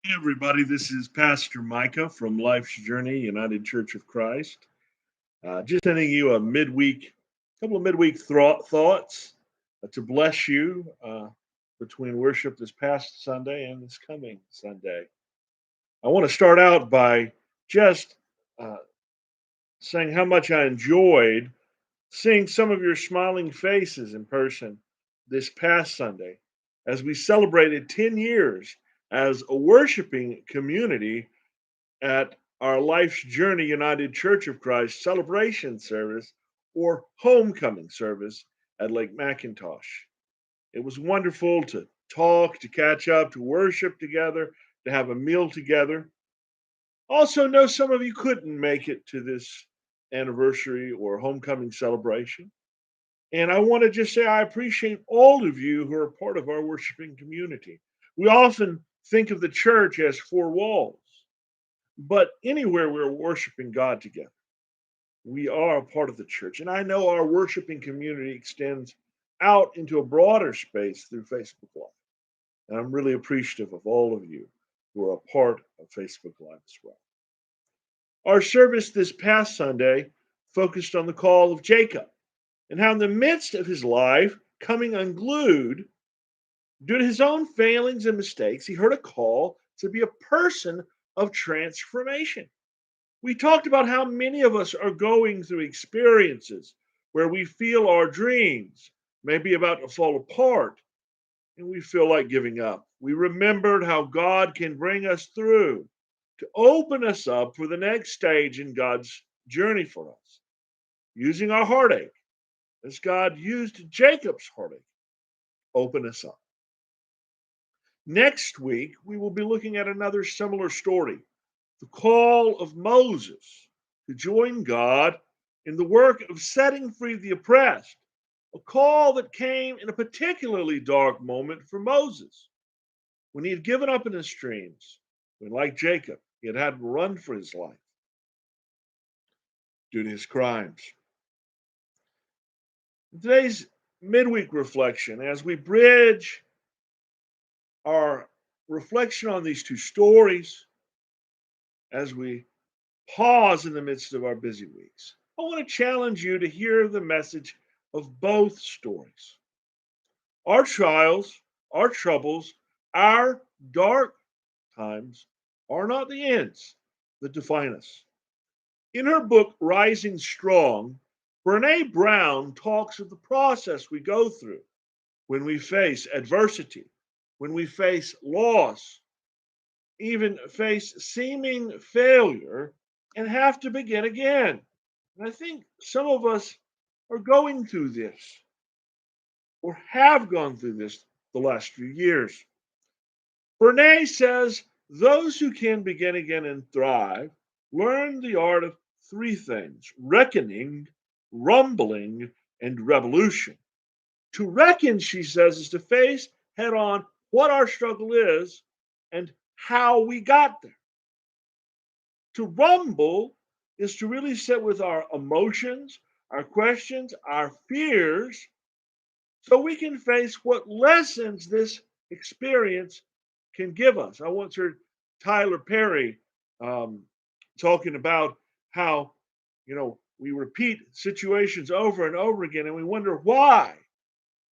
Hey everybody, this is Pastor Micah from Life's Journey United Church of Christ. Just sending you couple of midweek thoughts to bless you between worship this past Sunday and this coming Sunday. I want to start out by just uh, saying how much I enjoyed seeing some of your smiling faces in person this past Sunday as we celebrated 10 years as a worshiping community at our Life's Journey United Church of Christ celebration service or homecoming service at Lake McIntosh. It was wonderful to talk, to catch up, to worship together, to have a meal together. Also, know some of you couldn't make it to this anniversary or homecoming celebration. And I want to just say I appreciate all of you who are part of our worshiping community. We often think of the church as four walls, but anywhere we're worshiping God together, we are a part of the church. And I know our worshiping community extends out into a broader space through Facebook Live. And I'm really appreciative of all of you who are a part of Facebook Live as well. Our service this past Sunday focused on the call of Jacob and how, in the midst of his life coming unglued due to his own failings and mistakes, he heard a call to be a person of transformation. We talked about how many of us are going through experiences where we feel our dreams may be about to fall apart and we feel like giving up. We remembered how God can bring us through to open us up for the next stage in God's journey for us, using our heartache as God used Jacob's heartache, open us up. Next week, we will be looking at another similar story, the call of Moses to join God in the work of setting free the oppressed, a call that came in a particularly dark moment for Moses when he had given up in his dreams, when, like Jacob, he had to run for his life due to his crimes. In today's midweek reflection, as we bridge our reflection on these two stories, as we pause in the midst of our busy weeks, I want to challenge you to hear the message of both stories. Our trials, our troubles, our dark times are not the ends that define us. In her book, Rising Strong, Brene Brown talks of the process we go through when we face adversity, when we face loss, even face seeming failure, and have to begin again. And I think some of us are going through this or have gone through this the last few years. Brene says those who can begin again and thrive learn the art of three things: reckoning, rumbling, and revolution. To reckon, she says, is to face head on what our struggle is and how we got there. To rumble is to really sit with our emotions, our questions, our fears, so we can face what lessons this experience can give us. I once heard Tyler Perry um, talking about how, we repeat situations over and over again and we wonder why.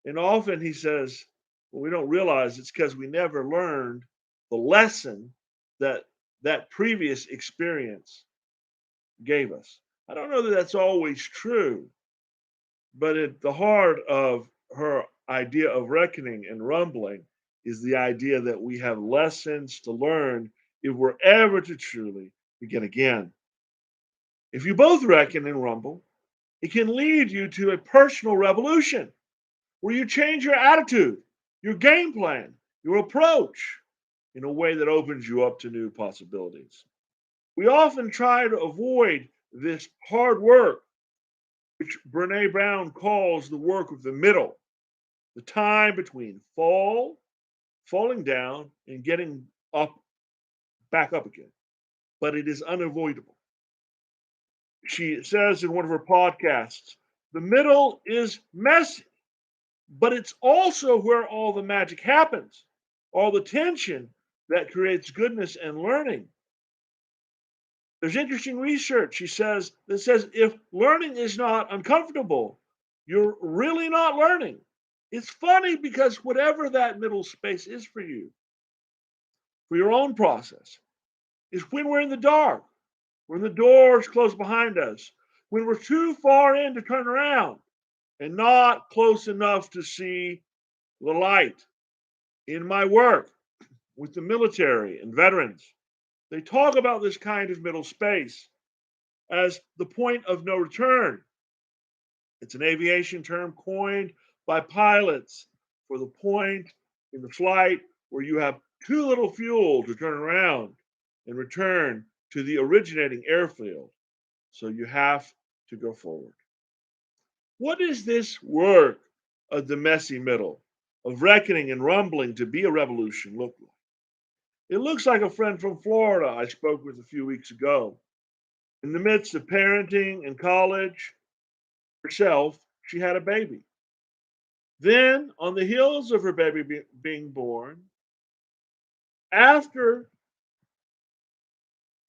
And often he says, well, we don't realize it's because we never learned the lesson that that previous experience gave us. I don't know that that's always true, but at the heart of her idea of reckoning and rumbling is the idea that we have lessons to learn if we're ever to truly begin again. If you both reckon and rumble, it can lead you to a personal revolution where you change your attitude, your game plan, your approach in a way that opens you up to new possibilities. We often try to avoid this hard work, which Brene Brown calls the work of the middle, the time between falling down, and getting up, back up again. But it is unavoidable. She says in one of her podcasts, the middle is messy, but it's also where all the magic happens, all the tension, that creates goodness and learning. There's interesting research, she says, that says if learning is not uncomfortable, you're really not learning. It's funny because whatever that middle space is for your own process, is when we're in the dark, when the door's closed behind us, when we're too far in to turn around and not close enough to see the light. In my work with the military and veterans, they talk about this kind of middle space as the point of no return. It's an aviation term coined by pilots for the point in the flight where you have too little fuel to turn around and return to the originating airfield. So you have to go forward. What is this work of the messy middle, of reckoning and rumbling to be a revolution look like? It looks like a friend from Florida I spoke with a few weeks ago. In the midst of parenting and college herself, she had a baby. Then, on the heels of her baby being born, after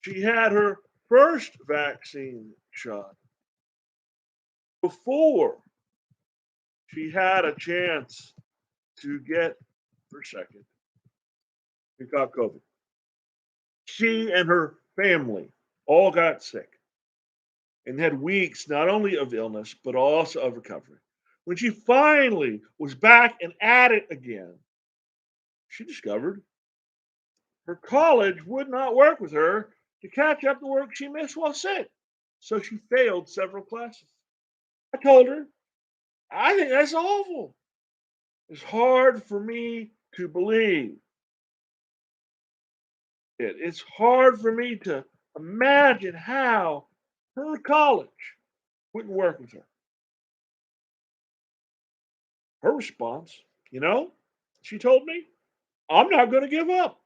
she had her first vaccine shot, before she had a chance to get her second, she got COVID. She and her family all got sick and had weeks not only of illness, but also of recovery. When she finally was back and at it again, she discovered her college would not work with her to catch up the work she missed while sick. So she failed several classes. I told her, I think that's awful. It's hard for me to believe it. It's hard for me to imagine how her college wouldn't work with her. Her response, she told me, I'm not going to give up.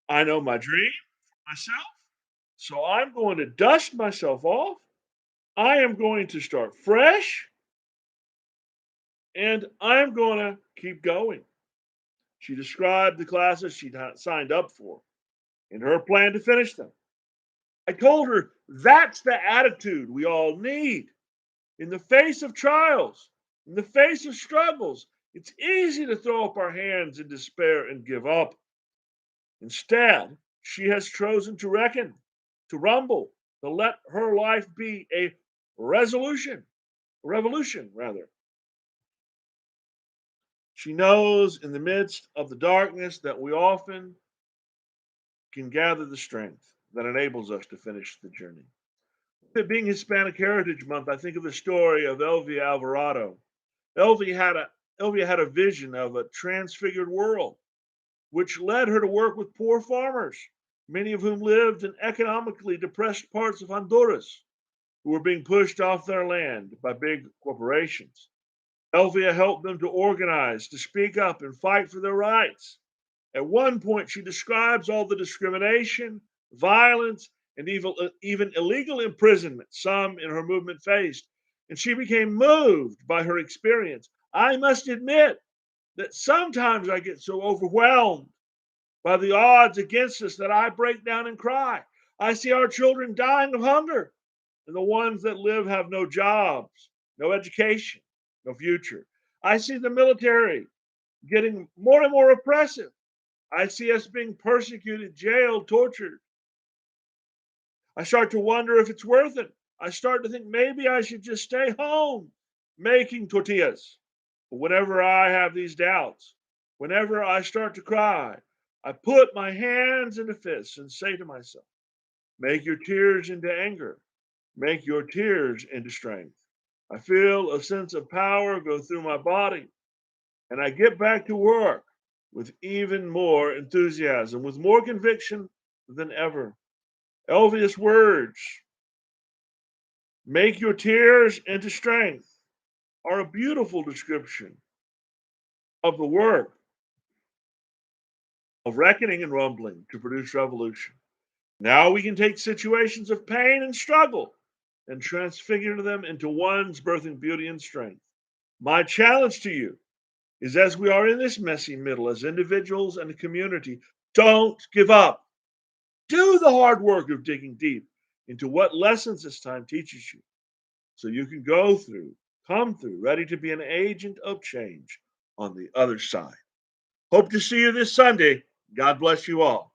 I know my dream for myself, so I'm going to dust myself off. I am going to start fresh and I'm going to keep going. She described the classes she'd signed up for and her plan to finish them. I told her that's the attitude we all need in the face of trials, in the face of struggles. It's easy to throw up our hands in despair and give up. Instead, she has chosen to reckon, to rumble, to let her life be a revolution rather. She knows in the midst of the darkness that we often can gather the strength that enables us to finish the journey. It being Hispanic Heritage Month, I think of the story of Elvia Alvarado. Elvia had a vision of a transfigured world, which led her to work with poor farmers, many of whom lived in economically depressed parts of Honduras, who were being pushed off their land by big corporations. Elvia helped them to organize, to speak up, and fight for their rights. At one point, she describes all the discrimination, violence, and even illegal imprisonment some in her movement faced, and she became moved by her experience. I must admit that sometimes I get so overwhelmed by the odds against us that I break down and cry. I see our children dying of hunger, and the ones that live have no jobs, no education, no future. I see the military getting more and more oppressive. I see us being persecuted, jailed, tortured. I start to wonder if it's worth it. I start to think maybe I should just stay home making tortillas. But whenever I have these doubts, whenever I start to cry, I put my hands into fists and say to myself, make your tears into anger, make your tears into strength. I feel a sense of power go through my body, and I get back to work with even more enthusiasm, with more conviction than ever. Elvia's words, make your tears into strength, are a beautiful description of the work of reckoning and rumbling to produce revolution. Now we can take situations of pain and struggle and transfigure them into one's birthing beauty and strength. My challenge to you is as we are in this messy middle, as individuals and a community, Don't give up. Do the hard work of digging deep into what lessons this time teaches you so you can come through, ready to be an agent of change on the other side. Hope to see you this Sunday. God bless you all.